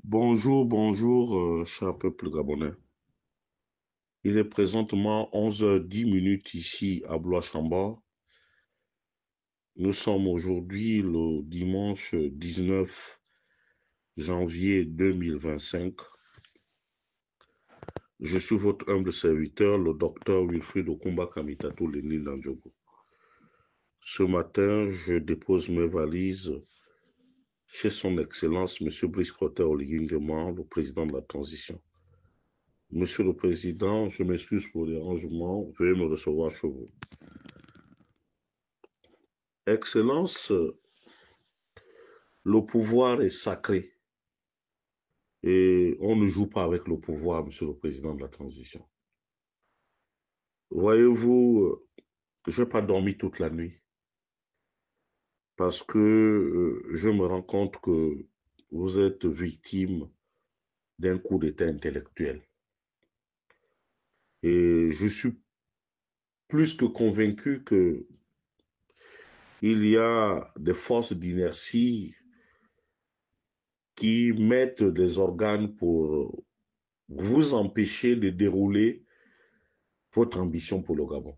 Bonjour, bonjour, cher peuple gabonais. Il est présentement 11h10 ici à Blois-Chambord. Nous sommes aujourd'hui le dimanche 19 janvier 2025. Je suis votre humble serviteur, le docteur Wilfried Okumba Kamitatou Lenil Landjogo. Ce matin, je dépose mes valises chez son Excellence, M. Brice Clotaire Oligui Nguema, le président de la transition. Monsieur le Président, je m'excuse pour le dérangement. Veuillez me recevoir chez vous. Excellence, le pouvoir est sacré et on ne joue pas avec le pouvoir, Monsieur le Président de la transition. Voyez-vous, je n'ai pas dormi toute la nuit parce que je me rends compte que vous êtes victime d'un coup d'État intellectuel. Et je suis plus que convaincu qu'il y a des forces d'inertie qui mettent des organes pour vous empêcher de dérouler votre ambition pour le Gabon.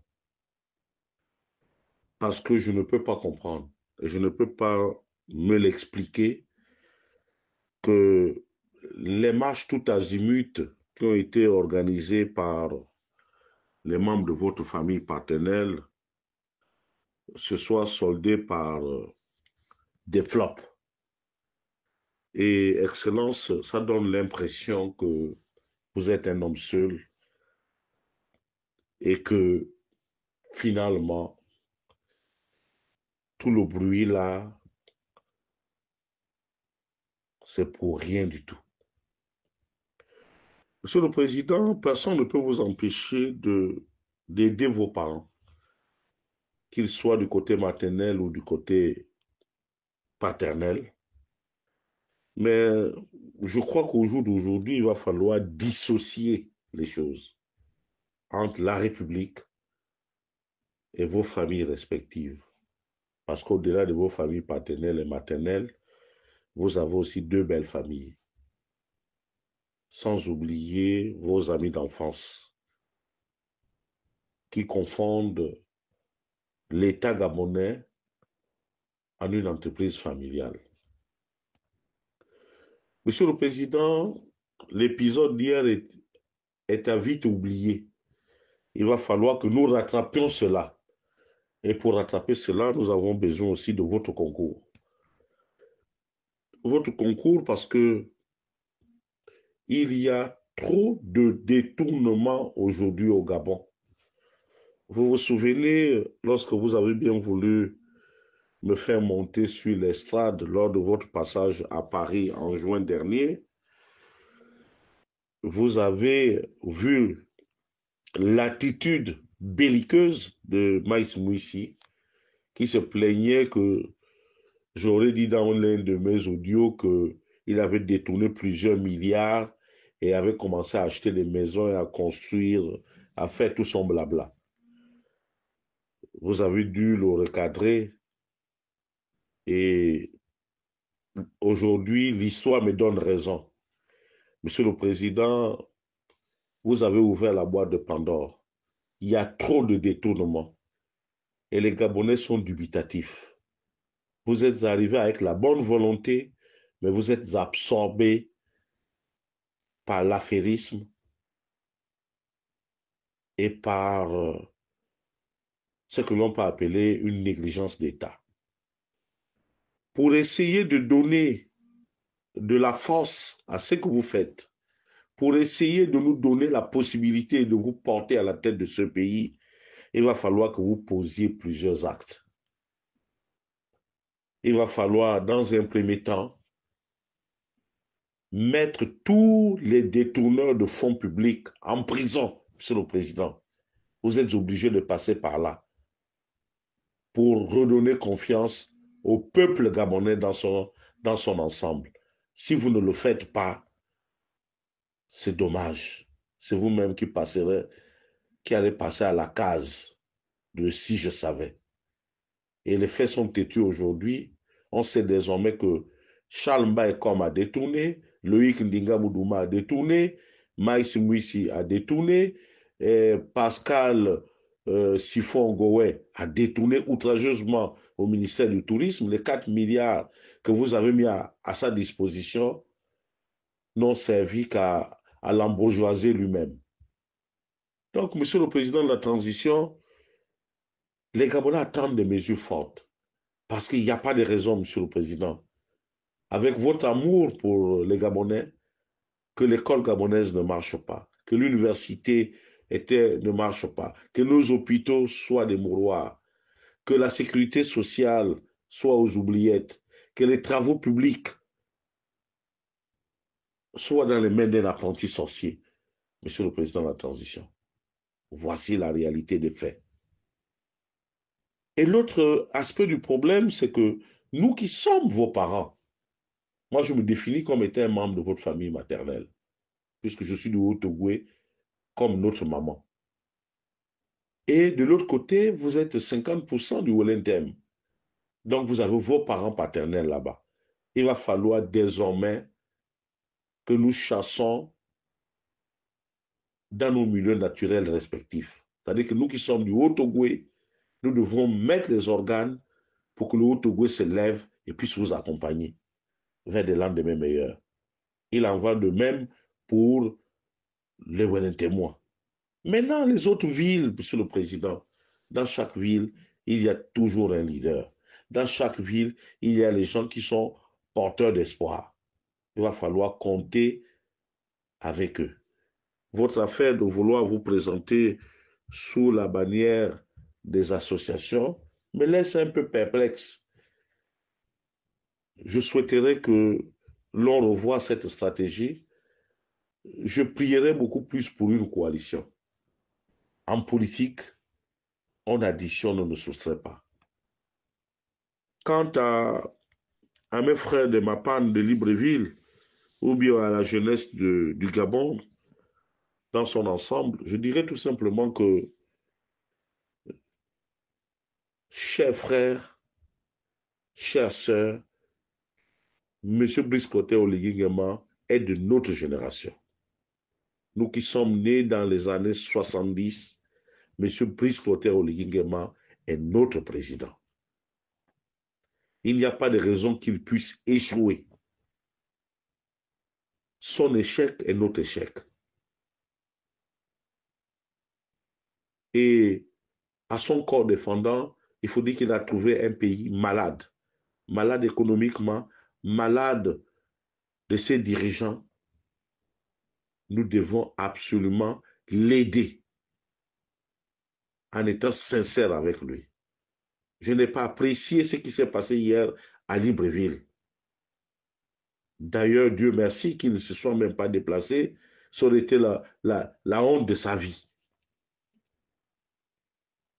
Parce que je ne peux pas comprendre, et je ne peux pas me l'expliquer, que les marches tout azimut qui ont été organisées par les membres de votre famille paternelle se soient soldées par des flops. Et Excellence, ça donne l'impression que vous êtes un homme seul et que finalement, tout le bruit là, c'est pour rien du tout. Monsieur le Président, personne ne peut vous empêcher d'aider vos parents, qu'ils soient du côté maternel ou du côté paternel. Mais je crois qu'au jour d'aujourd'hui, il va falloir dissocier les choses entre la République et vos familles respectives. Parce qu'au-delà de vos familles paternelles et maternelles, vous avez aussi deux belles familles. Sans oublier vos amis d'enfance qui confondent l'État gabonais en une entreprise familiale. Monsieur le Président, l'épisode d'hier est à vite oublié. Il va falloir que nous rattrapions cela. Et pour rattraper cela, nous avons besoin aussi de votre concours. Votre concours parce que il y a trop de détournements aujourd'hui au Gabon. Vous vous souvenez, lorsque vous avez bien voulu me faire monter sur l'estrade lors de votre passage à Paris en juin dernier, vous avez vu l'attitude belliqueuse de Maïs Mouissi, qui se plaignait que j'aurais dit dans l'un de mes audios qu'il avait détourné plusieurs milliards et avait commencé à acheter des maisons et à construire, à faire tout son blabla. Vous avez dû le recadrer et aujourd'hui, l'histoire me donne raison. Monsieur le Président, vous avez ouvert la boîte de Pandore. Il y a trop de détournements et les Gabonais sont dubitatifs. Vous êtes arrivés avec la bonne volonté, mais vous êtes absorbés par l'affairisme et par ce que l'on peut appeler une négligence d'État. Pour essayer de donner de la force à ce que vous faites, pour essayer de nous donner la possibilité de vous porter à la tête de ce pays, il va falloir que vous posiez plusieurs actes. Il va falloir, dans un premier temps, mettre tous les détourneurs de fonds publics en prison, Monsieur le Président. Vous êtes obligé de passer par là pour redonner confiance au peuple gabonais dans son ensemble. Si vous ne le faites pas, c'est dommage. C'est vous-même qui allez passer à la case de si je savais. Et les faits sont têtus aujourd'hui. On sait désormais que Charles Mbaye a détourné, Loïc Ndinga Moudouma a détourné, Maïs Mouissi a détourné, Pascal Sifon Goué a détourné outrageusement au ministère du Tourisme. Les 4 milliards que vous avez mis à sa disposition n'ont servi qu'à l'embourgeoiser lui-même. Donc, Monsieur le Président de la Transition, les Gabonais attendent des mesures fortes parce qu'il n'y a pas de raison, Monsieur le Président, avec votre amour pour les Gabonais, que l'école gabonaise ne marche pas, que l'université ne marche pas, que nos hôpitaux soient des mouroirs, que la sécurité sociale soit aux oubliettes, que les travaux publics soient dans les mains d'un apprenti sorcier. Monsieur le Président de la Transition, voici la réalité des faits. Et l'autre aspect du problème, c'est que nous qui sommes vos parents, moi je me définis comme étant un membre de votre famille maternelle, puisque je suis du Haut-Ogooué comme notre maman. Et de l'autre côté, vous êtes 50% du Wellington. Donc vous avez vos parents paternels là-bas. Il va falloir désormais que nous chassons dans nos milieux naturels respectifs. C'est-à-dire que nous qui sommes du Haut-Ogooué, nous devons mettre les organes pour que le Haut-Ogooué se lève et puisse vous accompagner vers des lendemains meilleurs. Il en va de même pour les Wellingtonois. Maintenant, les autres villes, Monsieur le Président, dans chaque ville, il y a toujours un leader. Dans chaque ville, il y a les gens qui sont porteurs d'espoir. Il va falloir compter avec eux. Votre affaire de vouloir vous présenter sous la bannière des associations me laisse un peu perplexe. Je souhaiterais que l'on revoie cette stratégie. Je prierais beaucoup plus pour une coalition. En politique, on additionne, on ne soustrait pas. Quant à mes frères de Mapane de Libreville, ou bien à la jeunesse du Gabon, dans son ensemble, je dirais tout simplement que, chers frères, chères sœurs, M. Brice Clotaire Oligui Nguema est de notre génération. Nous qui sommes nés dans les années 70, M. Brice Clotaire Oligui Nguema est notre président. Il n'y a pas de raison qu'il puisse échouer. Son échec est notre échec. Et à son corps défendant, il faut dire qu'il a trouvé un pays malade. Malade économiquement, malade de ses dirigeants. Nous devons absolument l'aider en étant sincère avec lui. Je n'ai pas apprécié ce qui s'est passé hier à Libreville. D'ailleurs, Dieu merci qu'il ne se soit même pas déplacé. Ça aurait été la honte de sa vie.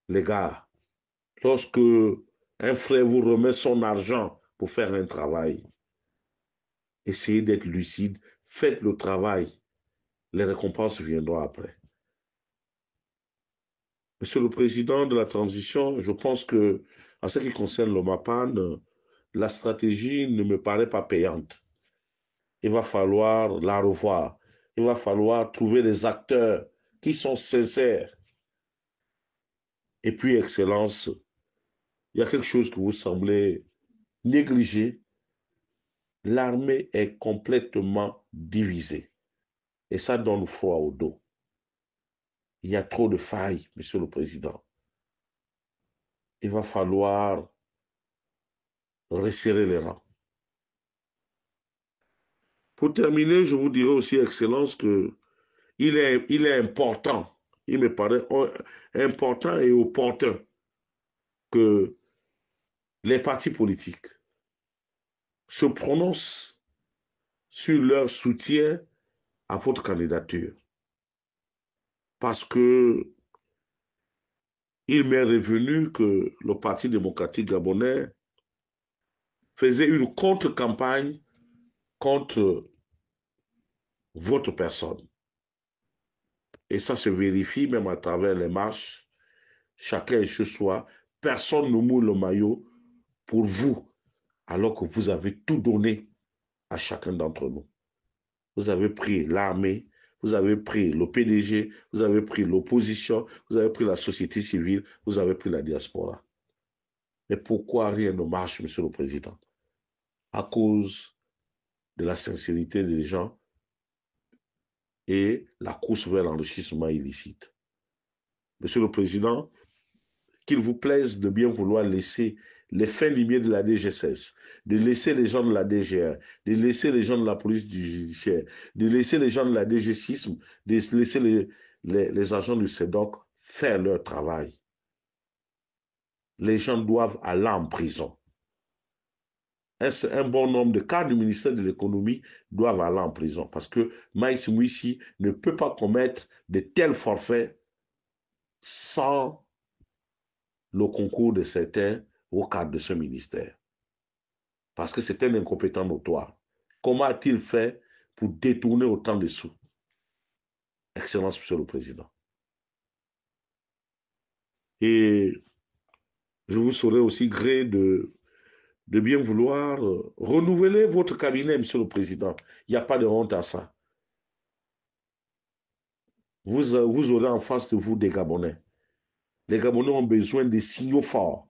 Les gars, lorsque un frère vous remet son argent pour faire un travail, essayez d'être lucide, faites le travail. Les récompenses viendront après. Monsieur le Président de la Transition, je pense que, en ce qui concerne le MAPAN, la stratégie ne me paraît pas payante. Il va falloir la revoir. Il va falloir trouver des acteurs qui sont sincères. Et puis, Excellence, il y a quelque chose que vous semblez négliger. L'armée est complètement divisée. Et ça donne froid au dos. Il y a trop de failles, Monsieur le Président. Il va falloir resserrer les rangs. Pour terminer, je vous dirai aussi, Excellence, que il est important, il me paraît important et opportun que les partis politiques se prononcent sur leur soutien à votre candidature. Parce que il m'est revenu que le Parti démocratique gabonais faisait une contre-campagne contre votre personne. Et ça se vérifie même à travers les marches. Chacun est chez soi. Personne ne moule le maillot pour vous, alors que vous avez tout donné à chacun d'entre nous. vous avez pris l'armée, vous avez pris le PDG, vous avez pris l'opposition, vous avez pris la société civile, vous avez pris la diaspora. Mais pourquoi rien ne marche, Monsieur le Président? À cause de la sincérité des gens et la course vers l'enrichissement illicite. Monsieur le Président, qu'il vous plaise de bien vouloir laisser les fins limiers de la DGSS, de laisser les gens de la DGR, de laisser les gens de la police judiciaire, de laisser les gens de la DG6, de laisser les agents du CEDOC faire leur travail. Les gens doivent aller en prison. Un bon nombre de cadres du ministère de l'économie doivent aller en prison parce que Maïs Mouissi ne peut pas commettre de tels forfaits sans le concours de certains au cadre de ce ministère. Parce que c'est un incompétent notoire. Comment a-t-il fait pour détourner autant de sous? Excellence, Monsieur le Président. Et je vous serai aussi gré de bien vouloir renouveler votre cabinet, Monsieur le Président. Il n'y a pas de honte à ça. Vous aurez en face de vous des Gabonais. Les Gabonais ont besoin de signaux forts.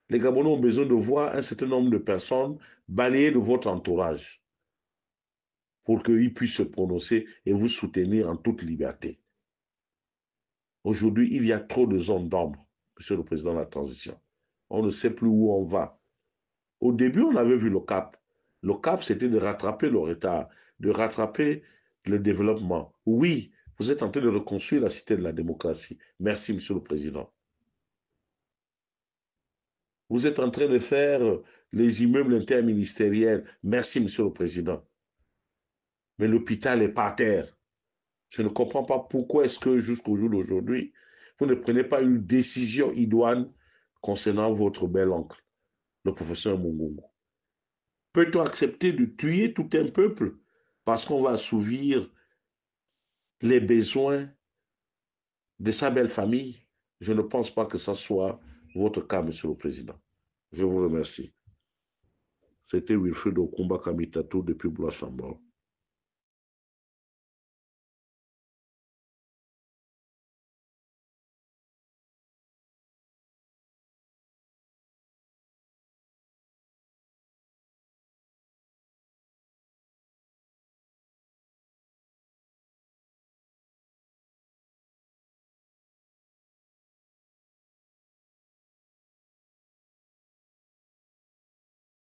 Les Gabonais ont besoin de voir un certain nombre de personnes balayées de votre entourage pour qu'ils puissent se prononcer et vous soutenir en toute liberté. Aujourd'hui, il y a trop de zones d'ombre, Monsieur le Président de la transition. On ne sait plus où on va. Au début, on avait vu le cap. Le cap, c'était de rattraper le retard, de rattraper le développement. Oui, vous êtes en train de reconstruire la cité de la démocratie. Merci, Monsieur le Président. Vous êtes en train de faire les immeubles interministériels. Merci, Monsieur le Président. Mais l'hôpital est par terre. Je ne comprends pas pourquoi est-ce que jusqu'au jour d'aujourd'hui, vous ne prenez pas une décision idoine concernant votre bel oncle, le professeur Mungungu. Peut-on accepter de tuer tout un peuple parce qu'on va assouvir les besoins de sa belle famille? Je ne pense pas que ce soit votre cas, Monsieur le Président. Je vous remercie. C'était Wilfred Okumba Kamitatou depuis Bois-Chambord.